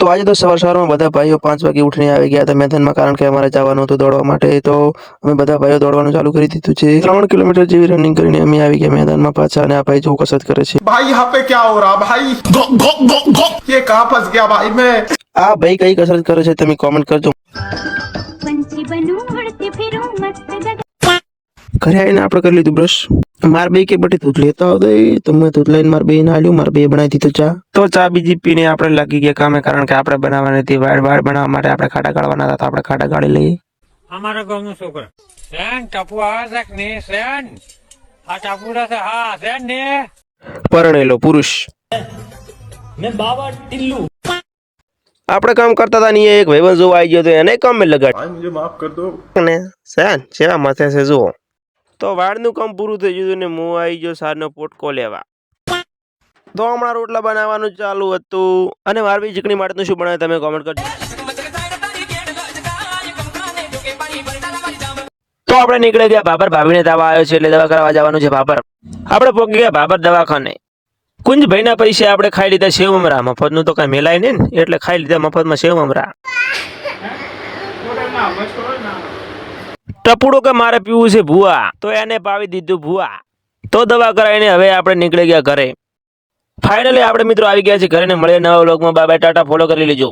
તો આજે તો સવારમાં બધા ભાઈઓ 5 વાગે ઉઠીને આવી ગયા હતા મેદાનમાં, કારણ કે અમારે જવાનું હતું દોડવા માટે। તો અમે બધા ભાઈઓ દોડવાનું ચાલુ કરી દીધું છે। 3 કિલોમીટર જેવી રનિંગ કરીને અમે આવી ગયા મેદાનમાં પાછા, અને આ ભાઈ જો કસરત કરે છે। भाई यहाँ पे क्या हो रहा भाई? ये कहाँ फंस गया भाई मैं? આ ભાઈ કઈ કસરત કરે છે તમે કોમેન્ટ કરજો। पंछी बनूं उड़ती फिरूं मस्त गगन। ઘરે આવીને આપણે કરી લીધું બ્રશ। માર બે કે બટી દૂધ લેતા આવ દે તો મેં દૂધ લઈને માર બે ના લ્યું, માર બે બનાવી દીધું ચા। તો ચા બીજી પીને આપણે લાગી ગયા કામે, કારણ કે આપણે બનાવવાની હતી વાડ બનાવવા માટે આપણે ખાડા ગાળવાના હતા, તો આપણે ખાડા ગાળી લઈએ। અમારા ગામનો છોકરો સેન ટપુ આવે છે ને સેન આ ટપુ છે હા સેન ને પરણેલો પુરુષ મે બાબા ટિલ્લુ આપણે કામ કરતા હતા ને એક ભાઈબંધ જોવા આવી ગયો તો એને કામ में લગાડ। भाई मुझे माफ कर दो। ને સેન જેવા માથે છે જુઓ। તો વાડનું કામ પૂરું થઈ ગયું ને હું આવી ગયો સારનો પોટકો લેવા। તો હમણાં રોટલા બનાવવાનું ચાલુ હતું, અને મારવી ચીકણી માટે શું બનાવે તમે કોમેન્ટ કરજો। તો આપણે નીકળી ગયા બાબર, ભાભીને દવા આવ્યો છે એટલે દવા કરાવવા જવાનું છે બાબર। આપણે પહોંચી ગયા બાબર દવાખાને। કુંજભાઈના પૈસા આપણે ખાઈ લીધા સેવ મમરા, મફતનું તો કઈ મેલાય નહીં ને એટલે ખાઈ લીધા મફતમાં સેવ મમરા। ટપુડો કે મારે પીવું છે ભૂવા, તો એને પાવી દીધું ભૂવા। તો દવા કરાવીને હવે આપણે નીકળી ગયા ઘરે। ફાઇનલી આપણે મિત્રો આવી ગયા છે ઘરે, ને મળીએ નવા વ્લોગમાં। બાય બાય, ટાટા, ફોલો કરી લેજો।